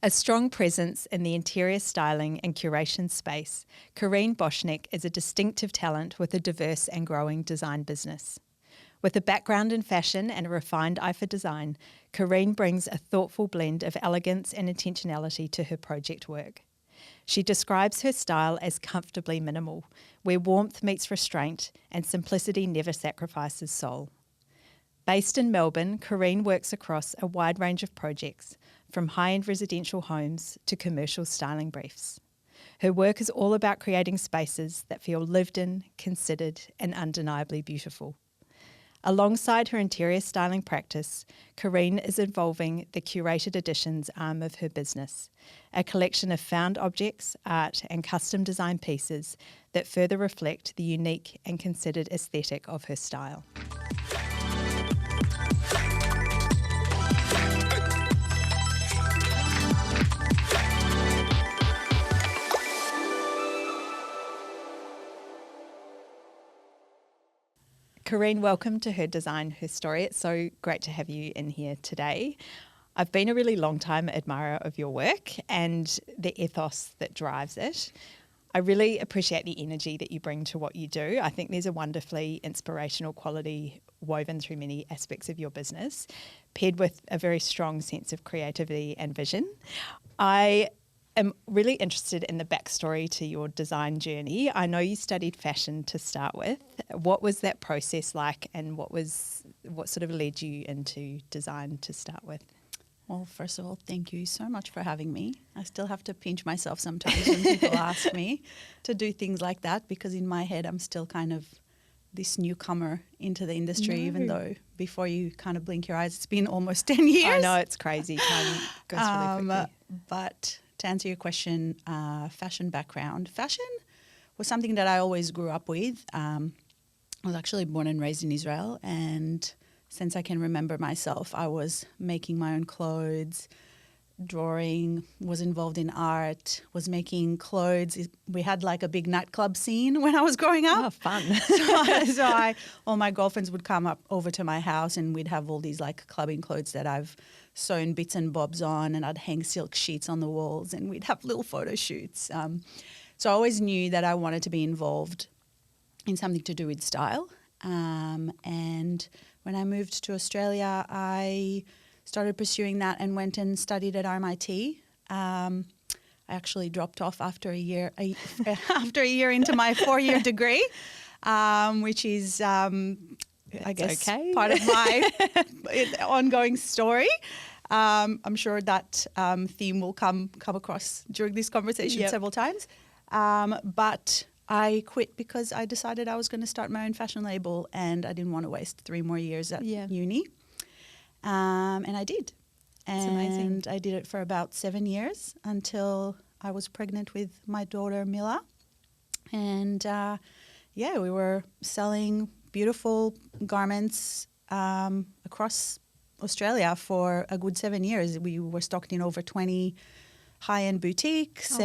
A strong presence in the interior styling and curation space, Karin Bochnik is a distinctive talent with a diverse and growing design business. With a background in fashion and a refined eye for design, Karin brings a thoughtful blend of elegance and intentionality to her project work. She describes her style as comfortably minimal, where warmth meets restraint and simplicity never sacrifices soul. Based in Melbourne, Karin works across a wide range of projects, from high-end residential homes to commercial styling briefs. Her work is all about creating spaces that feel lived in, considered, and undeniably beautiful. Alongside her interior styling practice, Karin is evolving the curated editions arm of her business, a collection of found objects, art, and custom design pieces that further reflect the unique and considered aesthetic of her style. Karin, welcome to Her Design, Her Story. It's so great to have you in here today. I've been a really long time admirer of your work and the ethos that drives it. I really appreciate the energy that you bring to what you do. I think there's a wonderfully inspirational quality woven through many aspects of your business, paired with a very strong sense of creativity and vision. I'm really interested in the backstory to your design journey. I know you studied fashion to start with. What was that process like, and what sort of led you into design to start with? Well, first of all, thank you so much for having me. I still have to pinch myself sometimes when people ask me to do things like that, because in my head I'm still kind of this newcomer into the industry, even though before you kind of blink your eyes, it's been almost 10 years. I know, it's crazy. Time goes really quickly. But to answer your question, fashion background. Fashion was something that I always grew up with. I was actually born and raised in Israel, and since I can remember myself, I was making my own clothes, drawing, was involved in art, was making clothes. We had like a big nightclub scene when I was growing up. Oh, fun. So all my girlfriends would come up over to my house, and we'd have all these like clubbing clothes that I've sewn bits and bobs on, and I'd hang silk sheets on the walls, and we'd have little photo shoots. So I always knew that I wanted to be involved in something to do with style. And when I moved to Australia, I started pursuing that and went and studied at RMIT. I actually dropped off after a year into my 4-year degree, which is, I guess, part of my ongoing story. I'm sure that theme will come across during this conversation several times. But I quit because I decided I was going to start my own fashion label, and I didn't want to waste 3 more years at uni. And I did. That's amazing. And I did it for about 7 years until I was pregnant with my daughter, Mila. And we were selling beautiful garments across Australia for a good 7 years. We were stocked in over 20 high-end boutiques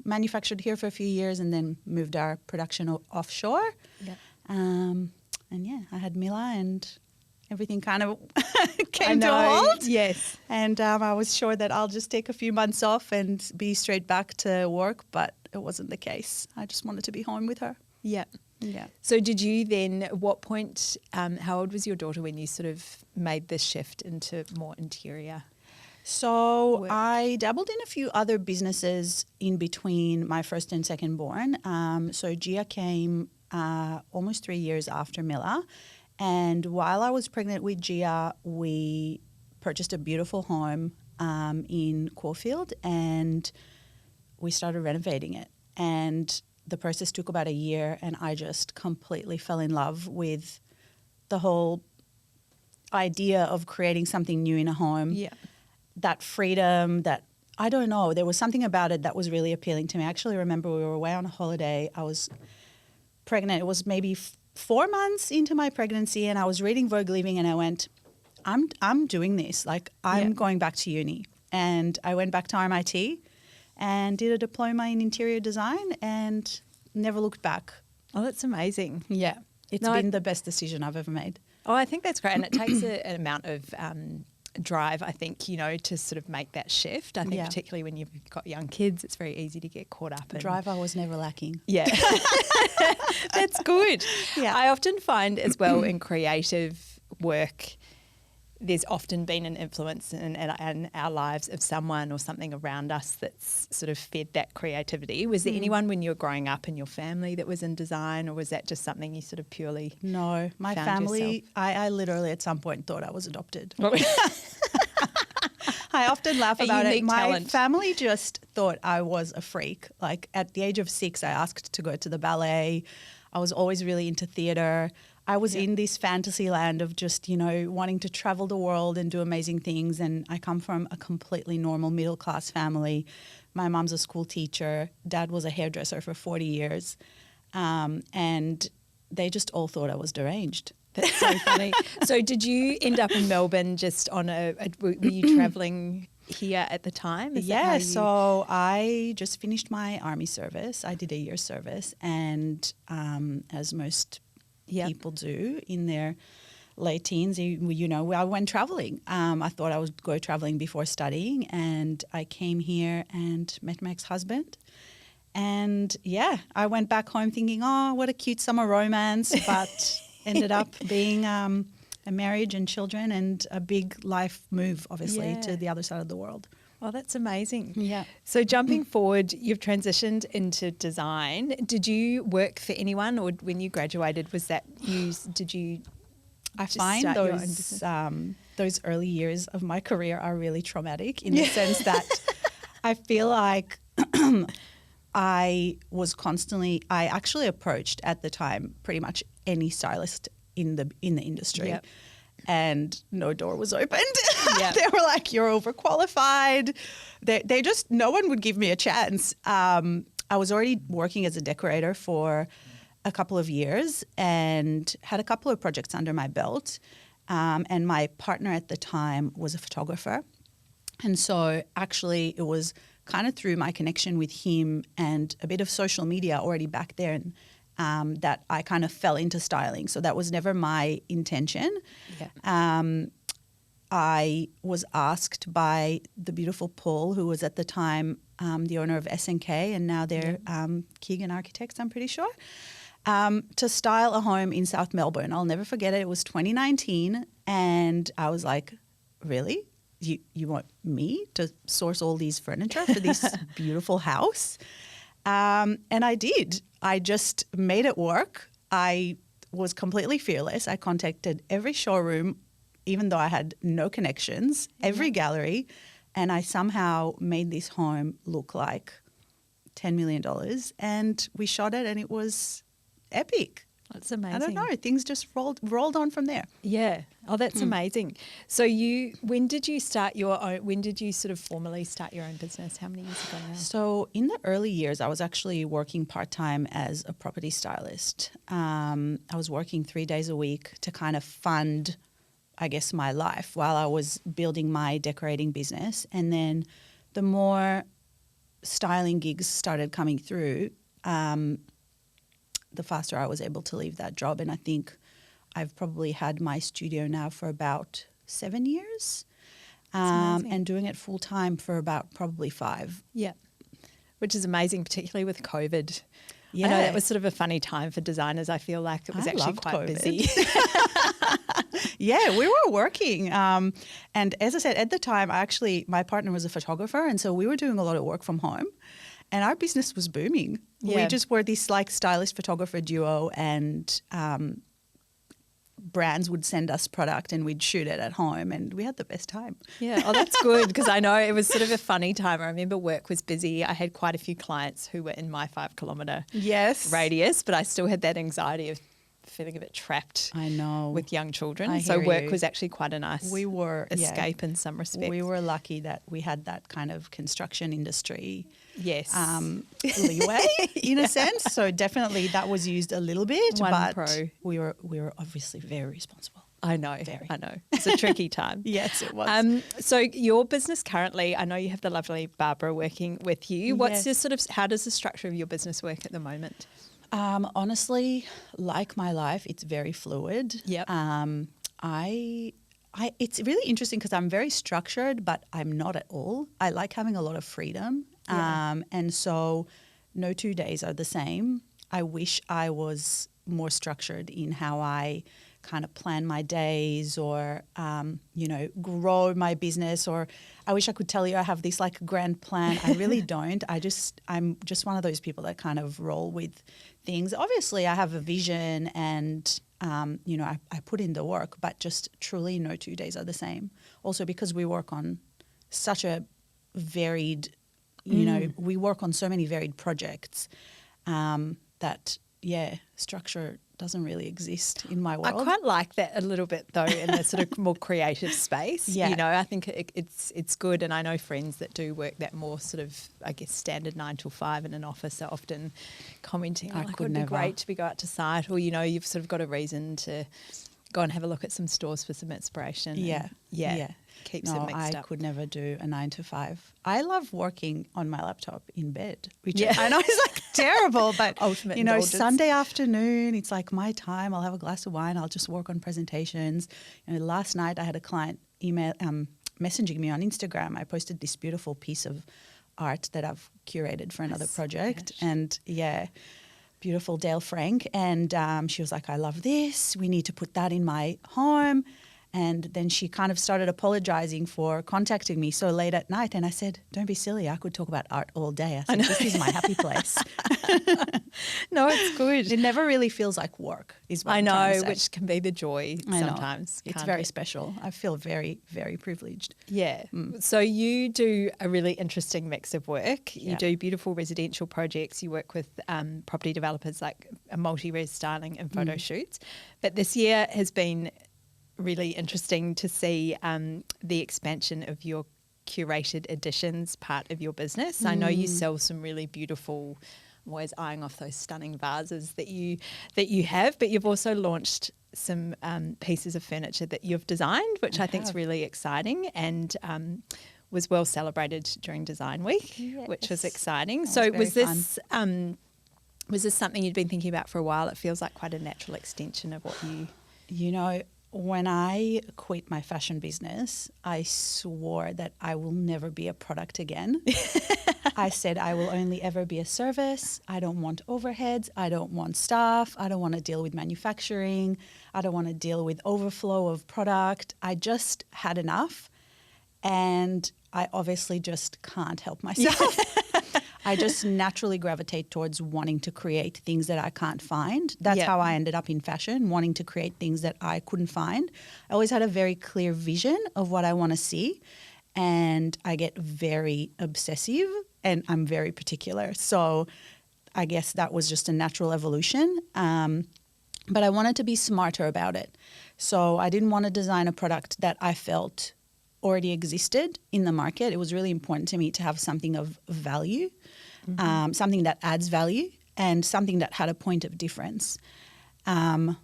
manufactured here for a few years, and then moved our production offshore. Yeah. I had Mila, and everything kind of came to a halt. Yes. And I was sure that I'll just take a few months off and be straight back to work, but it wasn't the case. I just wanted to be home with her. Yeah. Yeah. So did you then, at what point, how old was your daughter when you sort of made this shift into more interior? So work? I dabbled in a few other businesses in between my first and second born. So Gia came almost 3 years after Mila. And while I was pregnant with Gia, we purchased a beautiful home in Caulfield, and we started renovating it. And the process took about a year, and I just completely fell in love with the whole idea of creating something new in a home. Yeah. That freedom, that, I don't know, there was something about it that was really appealing to me. I actually remember we were away on a holiday. I was pregnant. It was maybe 4 months into my pregnancy, and I was reading Vogue Living, and I went, I'm doing this. Like, I'm going back to uni. And I went back to RMIT and did a diploma in interior design and never looked back. Oh, that's amazing. Yeah. It's been the best decision I've ever made. Oh, I think that's great. And it takes an amount of drive, I think, to sort of make that shift. I think particularly when you've got young kids, it's very easy to get caught up in. Drive I was never lacking. Yeah. That's good. Yeah. I often find as well in creative work, there's often been an influence in our lives of someone or something around us that's sort of fed that creativity. Was there anyone when you were growing up in your family that was in design, or was that just something you sort of purely No, my found family, yourself? I literally at some point thought I was adopted. What I often laugh A about it. unique My talent. family just thought I was a freak. Like at the age of 6, I asked to go to the ballet. I was always really into theatre. I was in this fantasy land of just, wanting to travel the world and do amazing things. And I come from a completely normal middle class family. My mom's a school teacher. Dad was a hairdresser for 40 years. And they just all thought I was deranged. That's so funny. So did you end up in Melbourne just on were you travelling here at the time? Is that how Yeah, you- so I just finished my army service. I did a year's service, and as most people do in their late teens, I went traveling. I thought I would go traveling before studying, and I came here and met my ex-husband. And I went back home thinking, oh, what a cute summer romance, but ended up being a marriage and children and a big life move, obviously, to the other side of the world. Oh, that's amazing. Yeah. So jumping forward, you've transitioned into design. Did you work for anyone, or when you graduated, was that you? Did you? I just find start your own business? those early years of my career are really traumatic in the sense that I feel like I actually approached at the time pretty much any stylist in the industry. Yep. And no door was opened. Yep. They were like, you're overqualified. They just, no one would give me a chance. I was already working as a decorator for a couple of years and had a couple of projects under my belt. And my partner at the time was a photographer. And so actually it was kind of through my connection with him and a bit of social media already back then that I kind of fell into styling. So that was never my intention. Yeah. I was asked by the beautiful Paul, who was at the time the owner of S&K, and now they're Keegan Architects, I'm pretty sure, to style a home in South Melbourne. I'll never forget it. It was 2019, and I was like, really? You want me to source all these furniture for this beautiful house? And I did. I just made it work. I was completely fearless. I contacted every showroom, even though I had no connections, every gallery, and I somehow made this home look like $10 million. And we shot it, and it was epic. That's amazing. I don't know. Things just rolled on from there. Yeah. Oh, that's amazing. So when did you start your own? When did you sort of formally start your own business? How many years ago now? So in the early years, I was actually working part-time as a property stylist. I was working 3 days a week to kind of fund, I guess, my life while I was building my decorating business. And then the more styling gigs started coming through, the faster I was able to leave that job. And I think I've probably had my studio now for about 7 years and doing it full time for about probably 5. Yeah. Which is amazing, particularly with COVID. Yeah. I know that was sort of a funny time for designers. I feel like it was I actually loved quite COVID. busy. Yeah, we were working. And as I said, at the time, my partner was a photographer. And so we were doing a lot of work from home. And our business was booming. Yeah. We just were this like stylist photographer duo, and brands would send us product and we'd shoot it at home, and we had the best time. Yeah, oh, that's good, because I know it was sort of a funny time. I remember work was busy. I had quite a few clients who were in my 5 kilometre radius, but I still had that anxiety of feeling a bit trapped. I know. With young children. I So hear work you. was actually quite a nice escape in some respects. We were lucky that we had that kind of construction industry yes. leeway in a sense. So definitely that was used a little bit, One but pro. we were obviously very responsible. I know. Very. I know. It's a tricky time. Yes, it was. So your business currently, I know you have the lovely Barbara working with you. What's Yes. how does the structure of your business work at the moment? Honestly, like my life, it's very fluid. Yep. I It's really interesting because I'm very structured, but I'm not at all. I like having a lot of freedom. And so no 2 days are the same. I wish I was more structured in how I kind of plan my days or, grow my business, or I wish I could tell you I have this like grand plan. I really don't. I'm just one of those people that kind of roll with things. Obviously I have a vision and, I put in the work, but just truly no 2 days are the same. Also because we work on such a varied, we work on so many varied projects that, structure doesn't really exist in my world. I quite like that a little bit though, in the sort of more creative space. Yeah. I think it's good, and I know friends that do work that more sort of, I guess, standard 9 till 5 in an office are often commenting, it would be great to go out to site, or you've sort of got a reason to go and have a look at some stores for some inspiration. Yeah. Keeps it mixed up. I could never do a 9 to 5. I love working on my laptop in bed, which I know is like terrible, but ultimate indulgence. Sunday afternoon, it's like my time. I'll have a glass of wine. I'll just work on presentations. Last night I had a client messaging me on Instagram. I posted this beautiful piece of art that I've curated for another project, and beautiful Dale Frank, and she was like, I love this. We need to put that in my home. And then she kind of started apologizing for contacting me so late at night. And I said, don't be silly. I could talk about art all day. I said, this is my happy place. No, it's good. It never really feels like work is what I I'm know, trying to say. which can be the joy sometimes. It's very special. I feel very, very privileged. Yeah. So you do a really interesting mix of work. You do beautiful residential projects. You work with property developers, like a multi-res styling and photo shoots. But this year has been really interesting to see the expansion of your curated editions part of your business. I know you sell some really beautiful, I'm always eyeing off those stunning vases that you have, but you've also launched some pieces of furniture that you've designed, which I think is really exciting, and was well celebrated during Design Week, which was exciting. So was this something you'd been thinking about for a while? It feels like quite a natural extension of what you... When I quit my fashion business, I swore that I will never be a product again. I said I will only ever be a service. I don't want overheads. I don't want staff. I don't want to deal with manufacturing. I don't want to deal with overflow of product. I just had enough, and I obviously just can't help myself. I just naturally gravitate towards wanting to create things that I can't find. That's how I ended up in fashion, wanting to create things that I couldn't find. I always had a very clear vision of what I want to see, and I get very obsessive, and I'm very particular. So I guess that was just a natural evolution. But I wanted to be smarter about it. So I didn't want to design a product that I felt already existed in the market. It was really important to me to have something of value, something that adds value, and something that had a point of difference,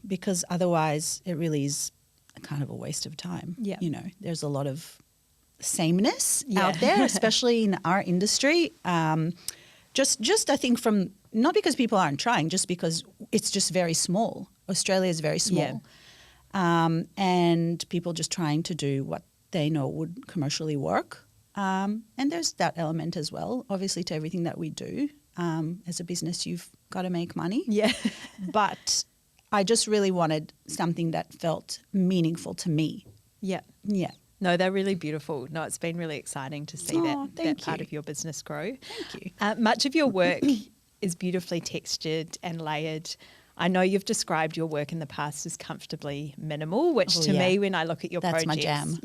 because otherwise it really is kind of a waste of time. There's a lot of sameness out there, especially in our industry. Just I think from, not because people aren't trying, just because it's just very small. Australia is very small, and people just trying to do what they know would commercially work. And there's that element as well, obviously, to everything that we do. As a business, you've got to make money. But I just really wanted something that felt meaningful to me. No, they're really beautiful. No, it's been really exciting to see that part of your business grow. Thank you. Much of your work is beautifully textured and layered. I know you've described your work in the past as comfortably minimal, which to me, when I look at your projects... That's my jam.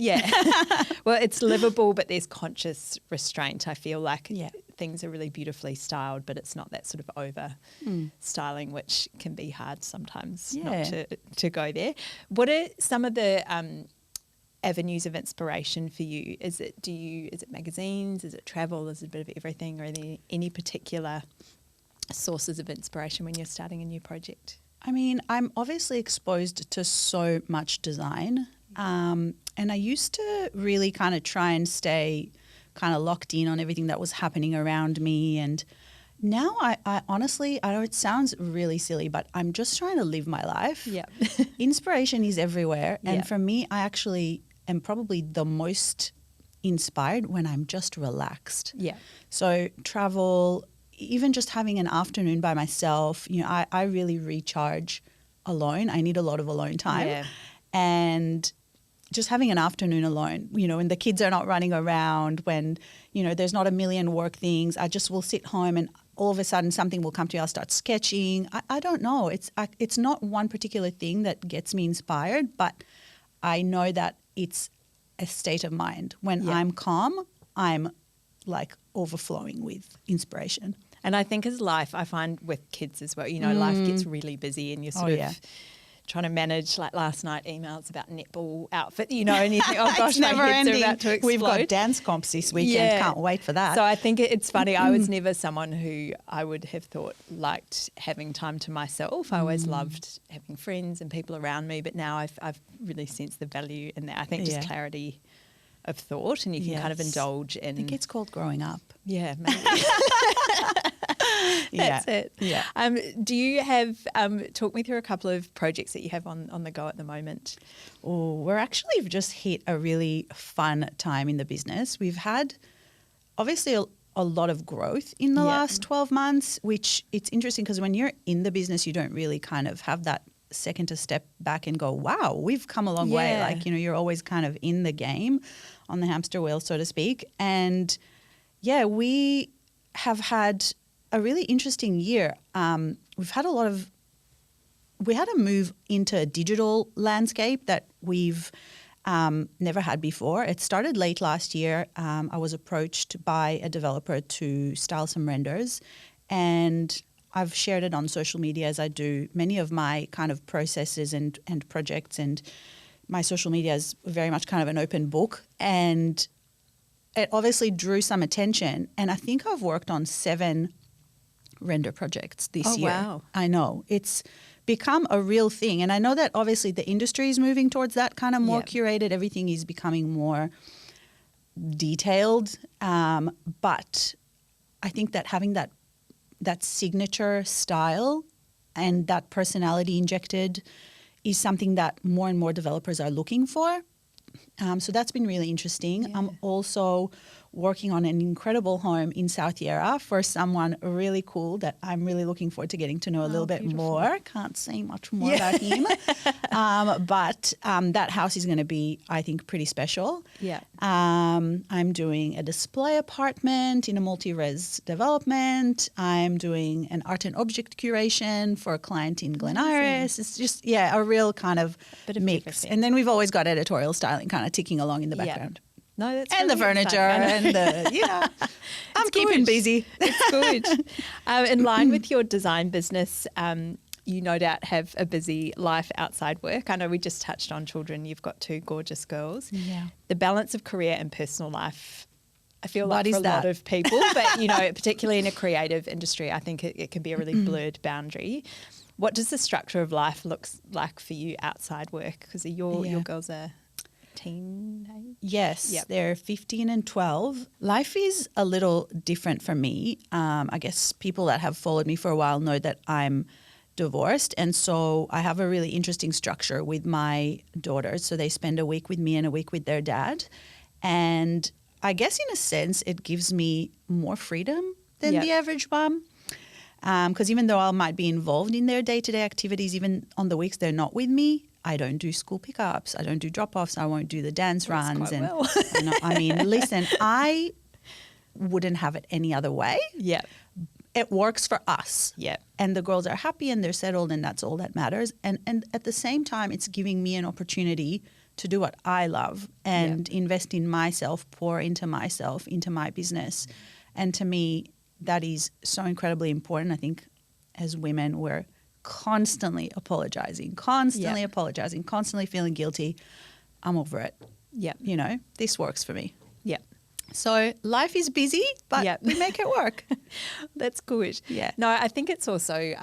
Well, it's livable, but there's conscious restraint. I feel like things are really beautifully styled, but it's not that sort of over styling, which can be hard sometimes not to go there. What are some of the avenues of inspiration for you? Is it magazines? Is it travel? Is it a bit of everything? Or are there any particular sources of inspiration when you're starting a new project? I mean, I'm obviously exposed to so much design, and I used to really kind of try and stay kind of locked in on everything that was happening around me, and now I honestly, I know it sounds really silly, but I'm just trying to live my life. Inspiration is everywhere, and for me, I actually am probably the most inspired when I'm just relaxed. Yeah. So travel, even just having an afternoon by myself, I really recharge alone. I need a lot of alone time. Yeah. And just having an afternoon alone, when the kids are not running around, when, there's not a million work things, I just will sit home and all of a sudden something will come to me. I'll start sketching. I don't know. It's not one particular thing that gets me inspired, but I know that it's a state of mind. When I'm calm, I'm like overflowing with inspiration. And I think as life, I find with kids as well, life gets really busy and you're sort of trying to manage, like last night, emails about netball outfit, and you think, oh gosh, my head's about to explode. We've got dance comps this weekend. Yeah. Can't wait for that. So I think it's funny. I was never someone who I would have thought liked having time to myself. I always loved having friends and people around me, but now I've really sensed the value in that. I think just clarity of thought, and you can kind of indulge in. I think it's called growing up. Yeah, maybe. That's it. Yeah. Do you have, talk me through a couple of projects that you have on the go at the moment? Oh, we're actually just hit a really fun time in the business. We've had obviously a lot of growth in the last 12 months, which it's interesting because when you're in the business, you don't really kind of have that second to step back and go, wow, we've come a long way. Like, you're always kind of in the game on the hamster wheel, so to speak. And we have had a really interesting year. We had a move into a digital landscape that we've never had before. It started late last year. I was approached by a developer to style some renders, and I've shared it on social media as I do many of my kind of processes and projects, and my social media is very much kind of an open book, and it obviously drew some attention. And I think I've worked on 7 render projects this year. Wow. I know. It's become a real thing. And I know that obviously the industry is moving towards that kind of more curated. Everything is becoming more detailed. But I think that having that signature style and that personality injected is something that more and more developers are looking for. So that's been really interesting. Yeah. I'm also working on an incredible home in South Yarra for someone really cool that I'm really looking forward to getting to know a little bit more. Can't say much more about him. But that house is going to be, I think, pretty special. Yeah. I'm doing a display apartment in a multi-res development. I'm doing an art and object curation for a client in Glen Iris. It's just, a real kind of mix. Everything. And then we've always got editorial styling kind of ticking along in the background. No, that's and really the furniture exciting. and I'm keeping busy. It's good. In line with your design business, you no doubt have a busy life outside work. I know we just touched on children. You've got 2 gorgeous girls. Yeah. The balance of career and personal life, I feel like What for is a lot that? of people, but particularly in a creative industry, I think it can be a really blurred boundary. What does the structure of life look like for you outside work? Because your girls are teenage? Yes, Yep. they're 15 and 12. Life is a little different for me. I guess people that have followed me for a while know that I'm divorced, and so I have a really interesting structure with my daughters. So they spend a week with me and a week with their dad. And I guess in a sense it gives me more freedom than the average mom. Because even though I might be involved in their day-to-day activities, even on the weeks they're not with me, I don't do school pickups, I don't do drop-offs, I won't do the dance runs. Quite well. Listen, I wouldn't have it any other way. Yeah. It works for us. Yeah. And the girls are happy and they're settled, and that's all that matters. And at the same time, it's giving me an opportunity to do what I love and invest in myself, pour into myself, into my business. And to me, that is so incredibly important. I think as women, we're constantly apologizing, constantly feeling guilty. I'm over it. Yeah. This works for me. Yeah. So life is busy, but we make it work. That's good. Yeah. No, I think it's also,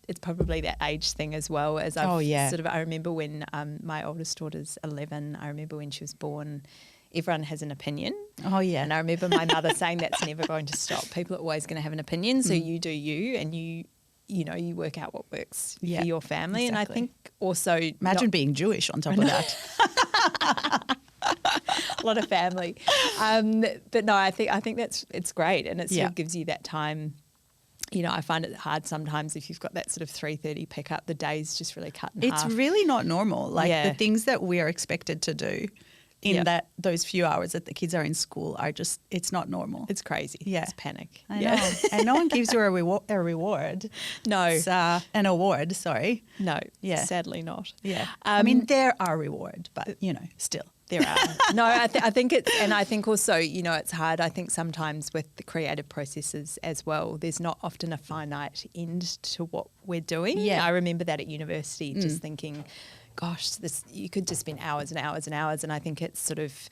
it's probably that age thing as well. As I remember when my oldest daughter's 11, I remember when she was born, everyone has an opinion. Oh, yeah. And I remember my mother saying that's never going to stop. People are always going to have an opinion. So you do you, and you work out what works for your family. Exactly. And I think also... Imagine being Jewish on top of that. a lot of family. But no, I think it's great, and it sort of gives you that time. You know, I find it hard sometimes if you've got that sort of 3:30 pickup, the day's just really cut in half. It's really not normal. Like the things that we are expected to do in those few hours that the kids are in school are just, it's not normal. It's crazy. Yeah. It's panic. I know. And no one gives you a reward. No. It's, an award, sorry. No. Yeah. Sadly not. Yeah. I mean, there are rewards, but, you know, still. There are. No, I think it's, and I think also, you know, it's hard, I think sometimes with the creative processes as well, there's not often a finite end to what we're doing. Yeah. I remember that at university, just thinking, gosh, you could just spend hours and hours and hours, and I think it's sort of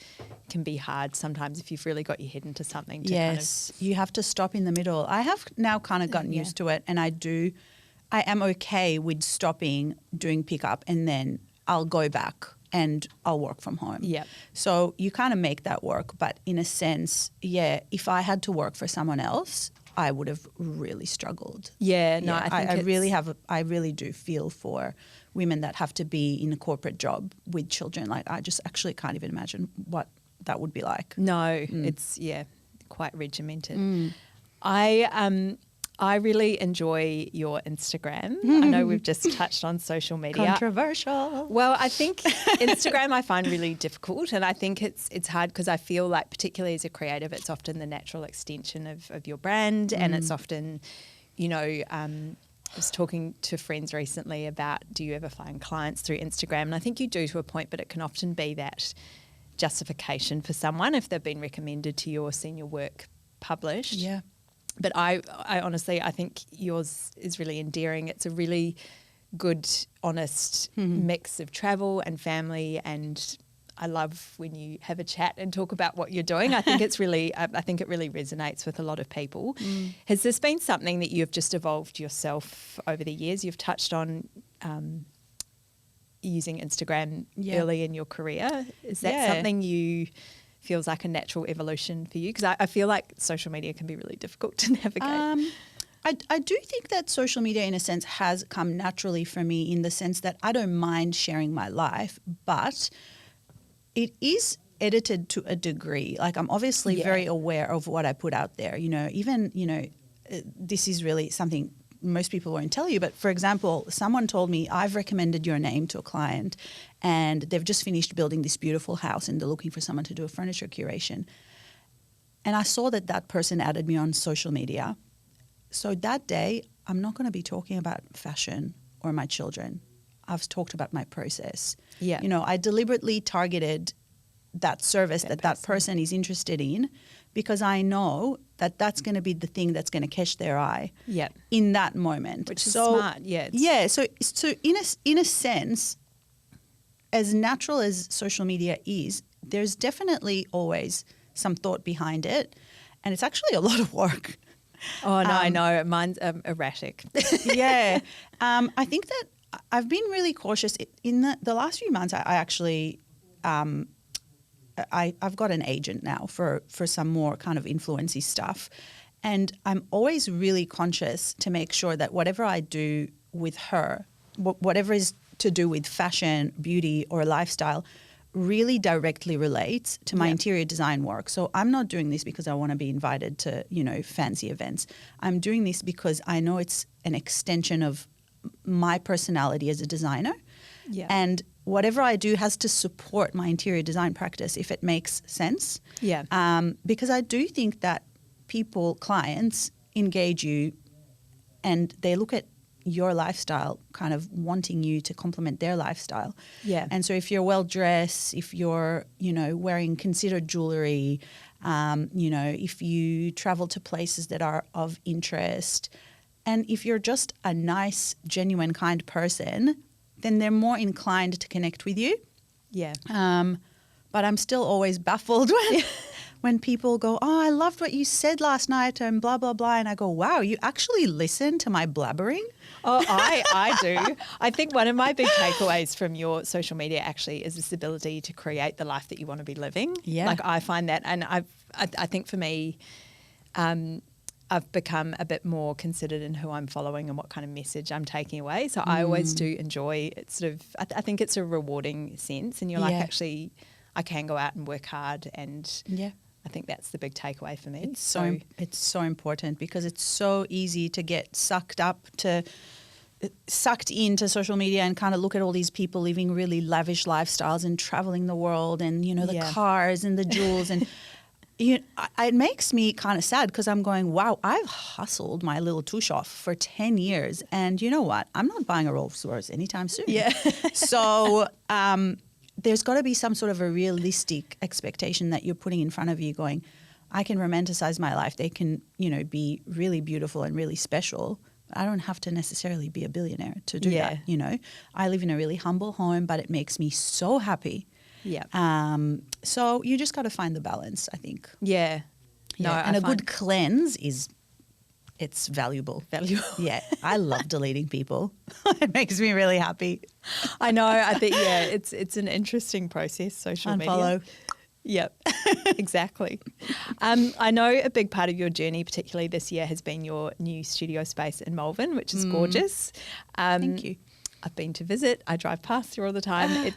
can be hard sometimes if you've really got your head into something. You have to stop in the middle. I have now kind of gotten used to it, and I am okay with stopping, doing pickup, and then I'll go back and I'll work from home. Yeah. So you kind of make that work, but in a sense, if I had to work for someone else, I would have really struggled. Yeah, no, I think I really do feel for women that have to be in a corporate job with children. Like, I just actually can't even imagine what that would be like. No, it's quite regimented. I really enjoy your Instagram. I know we've just touched on social media. Controversial. Well, I think Instagram I find really difficult, and I think it's hard because I feel like, particularly as a creative, it's often the natural extension of your brand, and it's often, you know, I was talking to friends recently about, do you ever find clients through Instagram? And I think you do to a point, but it can often be that justification for someone if they've been recommended to you or seen your work published. Yeah. But I honestly, I think yours is really endearing. It's a really good, honest mix of travel and family, and I love when you have a chat and talk about what you're doing. I think it's really, I think it really resonates with a lot of people. Has this been something that you've just evolved yourself over the years? You've touched on using Instagram early in your career. Is that something you feels like a natural evolution for you? Because I feel like social media can be really difficult to navigate. I do think that social media, in a sense, has come naturally for me, in the sense that I don't mind sharing my life, but it is edited to a degree. Like, I'm obviously very aware of what I put out there. You know, even, you know, this is really something most people won't tell you, but for example, someone told me, I've recommended your name to a client and they've just finished building this beautiful house and they're looking for someone to do a furniture curation. And I saw that person added me on social media. So that day, I'm not going to be talking about fashion or my children. I've talked about my process. Yeah. You know, I deliberately targeted that service that person is interested in, because I know that that's going to be the thing that's going to catch their eye in that moment. Which is smart, So in a sense, as natural as social media is, there's definitely always some thought behind it, and it's actually a lot of work. Oh, no, I know. Mine's erratic. I think that I've been really cautious. In the last few months, I actually... I've got an agent now for some more kind of influency stuff, and I'm always really conscious to make sure that whatever I do with her, whatever is to do with fashion, beauty, or lifestyle, really directly relates to my interior design work. So I'm not doing this because I want to be invited to, you know, fancy events. I'm doing this because I know it's an extension of my personality as a designer. Yeah. And whatever I do has to support my interior design practice, if it makes sense. Yeah. Because I do think that clients engage you and they look at your lifestyle kind of wanting you to complement their lifestyle. Yeah. And so if you're well dressed, if you're, you know, wearing considered jewelry, you know, if you travel to places that are of interest, and if you're just a nice, genuine, kind person, then they're more inclined to connect with you. Yeah. But I'm still always baffled when people go, oh, I loved what you said last night and blah, blah, blah. And I go, wow, you actually listen to my blabbering? Oh, I do. I think one of my big takeaways from your social media actually is this ability to create the life that you want to be living. Yeah. Like, I find that, and I think for me, I've become a bit more considered in who I'm following and what kind of message I'm taking away. So I always do enjoy it. Sort of, I think it's a rewarding sense, and you're like, actually, I can go out and work hard, and Yeah. I think that's the big takeaway for me. It's so important because it's so easy to get sucked into social media and kind of look at all these people living really lavish lifestyles and traveling the world and, you know, the cars and the jewels and it makes me kind of sad because I'm going, wow, I've hustled my little tush off for 10 years and you know what? I'm not buying a Rolls Royce anytime soon. Yeah. So there's got to be some sort of a realistic expectation that you're putting in front of you going, I can romanticize my life. They can, you know, be really beautiful and really special. I don't have to necessarily be a billionaire to do that, you know. I live in a really humble home, but it makes me so happy. Yeah. So you just got to find the balance, I think. Yeah. No, and a good cleanse it's valuable. Yeah. I love deleting people. It makes me really happy. I know. I think, it's an interesting process, social Unfollow. media. Yep, exactly. I know a big part of your journey, particularly this year, has been your new studio space in Melbourne, which is gorgeous. Thank you. I've been to visit. I drive past here all the time.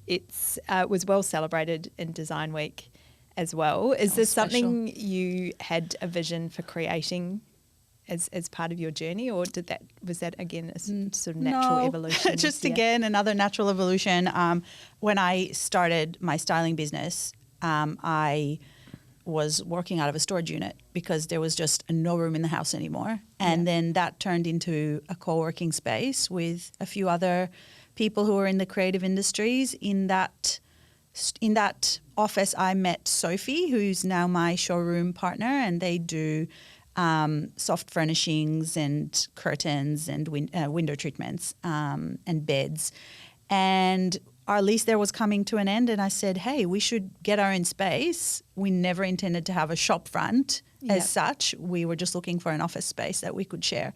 It was well celebrated in Design Week as well. Is this something you had a vision for creating as part of your journey, or was that again a sort of natural evolution? Just again another natural evolution. When I started my styling business, I was working out of a storage unit because there was just no room in the house anymore, and then that turned into a co-working space with a few other people who were in the creative industries. In that office, I met Sophie, who's now my showroom partner, and they do soft furnishings and curtains and window treatments and beds. And our lease there was coming to an end, and I said, hey, we should get our own space. We never intended to have a shop front as such. We were just looking for an office space that we could share.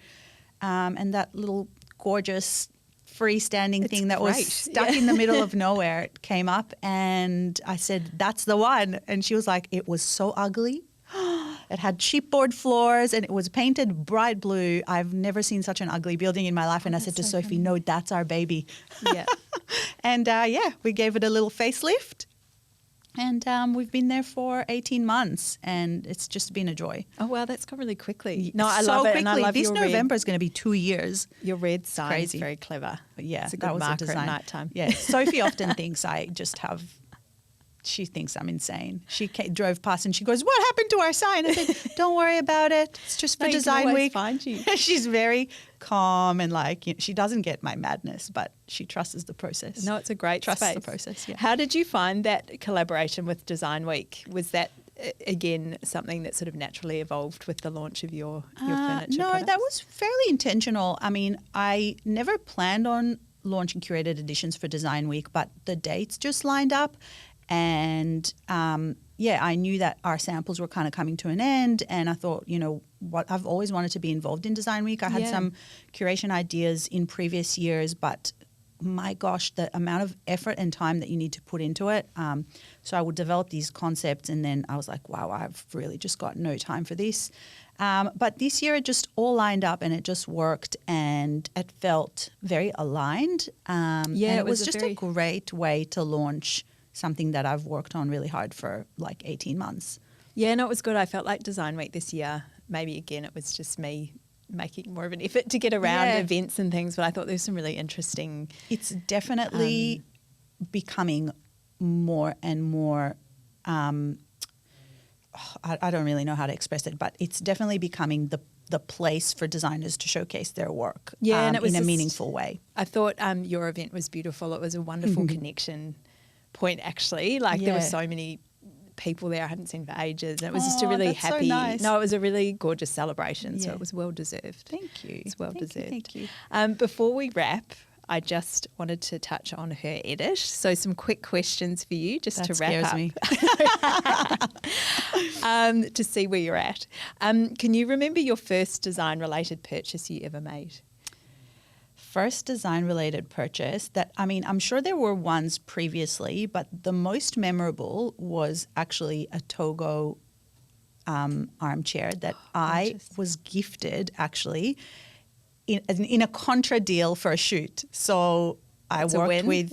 And that little gorgeous freestanding thing that was stuck in the middle of nowhere came up, and I said, that's the one. And she was like, it was so ugly. It had chipboard floors and it was painted bright blue. I've never seen such an ugly building in my life. And I said to Sophie, no, that's our baby. Yeah. And we gave it a little facelift. And we've been there for 18 months and it's just been a joy. Oh, wow, that's gone really quickly. No, I love it. And I love this your November is going to be 2 years. Your red sign Crazy. is very clever. But yeah, it's a that good was marker a design. at night time. Yeah, Sophie often thinks I just have... She thinks I'm insane. She drove past and she goes, what happened to our sign? I said, don't worry about it. It's just for Design Week. Find you. She's very calm and she doesn't get my madness, but she trusts the process. No, it's a great Trusts space. the process, yeah. How did you find that collaboration with Design Week? Was that, again, something that sort of naturally evolved with the launch of your furniture No, products? that was fairly intentional. I mean, I never planned on launching curated editions for Design Week, but the dates just lined up. And I knew that our samples were kind of coming to an end, and I thought, you know, what I've always wanted to be involved in Design Week. I had some curation ideas in previous years, but my gosh, the amount of effort and time that you need to put into it. So I would develop these concepts, and then I was like, wow, I've really just got no time for this. But this year it just all lined up and it just worked and it felt very aligned. And it was just a great way to launch something that I've worked on really hard for like 18 months. Yeah, no, it was good. I felt like Design Week this year, maybe again, it was just me making more of an effort to get around events and things, but I thought there was some really interesting... It's definitely becoming more and more... I don't really know how to express it, but it's definitely becoming the place for designers to showcase their work and it was in a meaningful way. I thought your event was beautiful. It was a wonderful connection point, actually. Like there were so many people there I hadn't seen for ages, and it was just a really happy... So nice. No, it was a really gorgeous celebration, so it was well deserved. Thank you. It's well deserved. Thank you. Before we wrap, I just wanted to touch on her edit. So some quick questions for you just to wrap up. Me. To see where you're at. Can you remember your first design-related purchase you ever made? First design-related purchase that, I mean, I'm sure there were ones previously, but the most memorable was actually a Togo armchair that I was gifted actually in a contra deal for a shoot. So I It's a worked win. with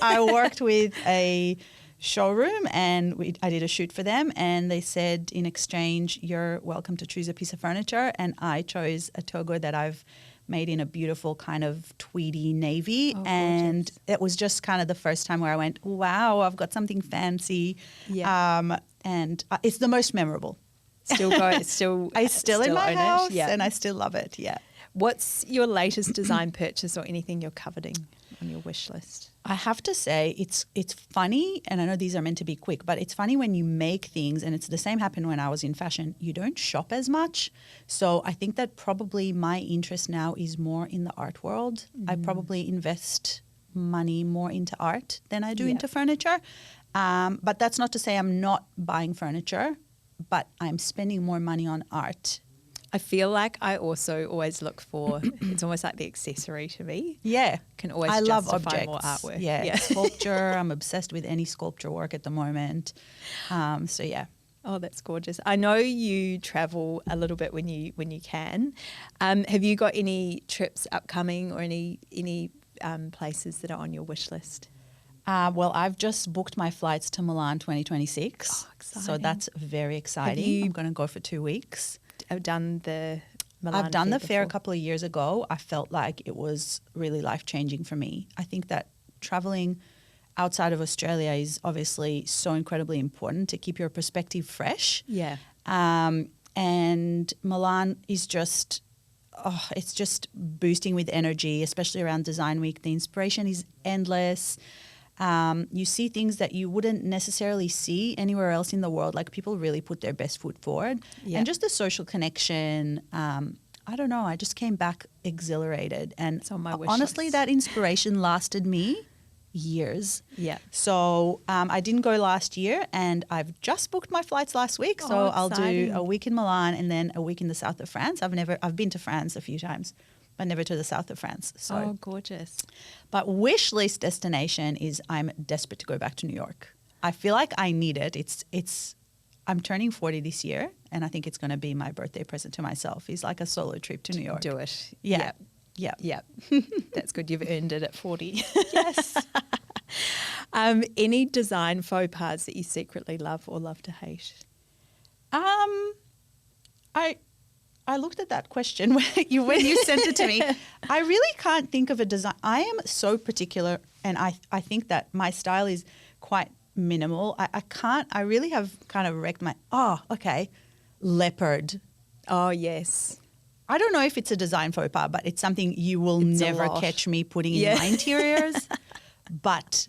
I worked with a showroom, and I did a shoot for them, and they said in exchange, you're welcome to choose a piece of furniture, and I chose a togo that I've made in a beautiful kind of tweedy navy, Oh, and gorgeous. it was just kind of the first time where I went, wow, I've got something fancy, Yeah. and it's the most memorable. Still In my own house, it. Yeah. and I still love it. Yeah. What's your latest design purchase or anything you're coveting on your wish list? I have to say it's funny, and I know these are meant to be quick, but it's funny when you make things, and it's the same happened when I was in fashion. You don't shop as much. So I think that probably my interest now is more in the art world. I probably invest money more into art than I do into furniture. But that's not to say I'm not buying furniture, but I'm spending more money on art. I feel like I also always look for, it's almost like the accessory to me. Yeah. Can always I love justify objects. more artwork. Yeah. Sculpture. I'm obsessed with any sculpture work at the moment. So yeah. Oh, that's gorgeous. I know you travel a little bit when you can. Have you got any trips upcoming or any places that are on your wish list? Well, I've just booked my flights to Milan 2026. Oh, exciting. So that's very exciting. I'm going to go for 2 weeks. I've done the Milan I've done the fair a before. couple of years ago. I felt like it was really life-changing for me. I think that traveling outside of Australia is obviously so incredibly important to keep your perspective fresh. Yeah. And Milan is just, it's just boosting with energy, especially around Design Week. The inspiration is endless. You see things that you wouldn't necessarily see anywhere else in the world. Like, people really put their best foot forward. Yeah. And just the social connection. I don't know. I just came back exhilarated. And It's on my wish honestly, list. that inspiration lasted me years. Yeah. So I didn't go last year, and I've just booked my flights last week. So Oh, I'll do exciting. a week in Milan and then a week in the south of France. I've been to France a few times, but never to the south of France. So, Oh, gorgeous. but wish list destination is I'm desperate to go back to New York. I feel like I need it. I'm turning 40 this year, and I think it's going to be my birthday present to myself. It's like a solo trip to New York. Do it. Yeah. Yeah. Yeah. Yeah. That's good. You've earned it at 40. Yes. Any design faux pas that you secretly love or love to hate? I looked at that question when you sent it to me. I really can't think of a design. I am so particular, and I think that my style is quite minimal. I really have kind of wrecked leopard. Oh, yes. I don't know if it's a design faux pas, but it's something you will It's a never lot. catch me putting Yeah. in my interiors. But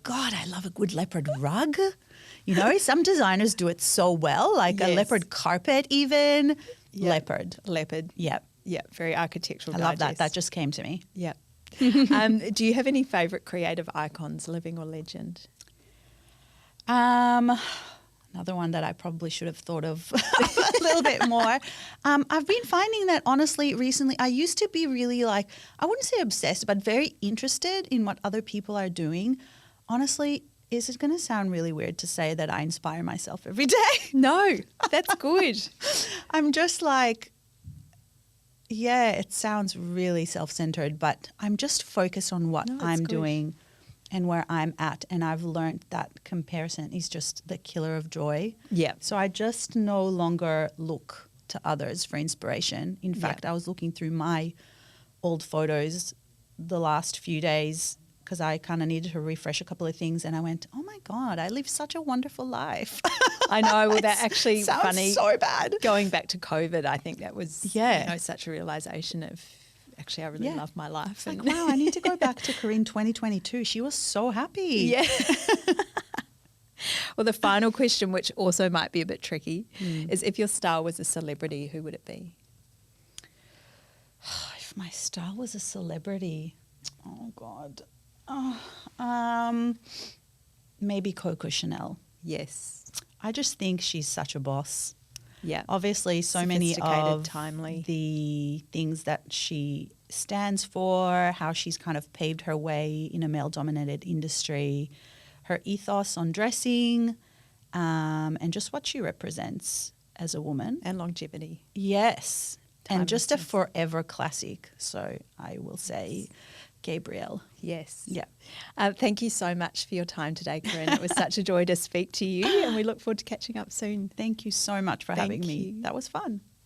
God, I love a good leopard rug. You know, some designers do it so well, like a Yes. leopard carpet even. Yeah. Leopard. Leopard. Yeah. Yeah. Very architectural. I love that. digest. That just came to me. Yeah. Do you have any favourite creative icons, living or legend? Another one that I probably should have thought of a little bit more. I've been finding that honestly recently, I used to be really I wouldn't say obsessed, but very interested in what other people are doing. Honestly, is it going to sound really weird to say that I inspire myself every day? No, that's good. I'm just it sounds really self-centered, but I'm just focused on what No, it's I'm good. doing and where I'm at. And I've learned that comparison is just the killer of joy. Yeah. So I just no longer look to others for inspiration. In fact, I was looking through my old photos the last few days because I kind of needed to refresh a couple of things. And I went, oh my God, I live such a wonderful life. I know. Well, that actually Sounds funny. so bad. Going back to COVID, I think that was Yeah. such a realization of actually I really love my life. Like, wow, I need to go back to Karin 2022. She was so happy. Yeah. Well, the final question, which also might be a bit tricky, is if your style was a celebrity, who would it be? If my style was a celebrity, oh God. Maybe Coco Chanel. Yes. I just think she's such a boss. Yeah. Obviously, so many Sophisticated, of timely. the things that she stands for, how she's kind of paved her way in a male-dominated industry, her ethos on dressing, and just what she represents as a woman. And longevity. Yes. And just a Timelessness. forever classic. So I will say Gabrielle. Yes. Yeah. Thank you so much for your time today, Karin. It was such a joy to speak to you, and we look forward to catching up soon. Thank you so much for Thank having me. you. That was fun.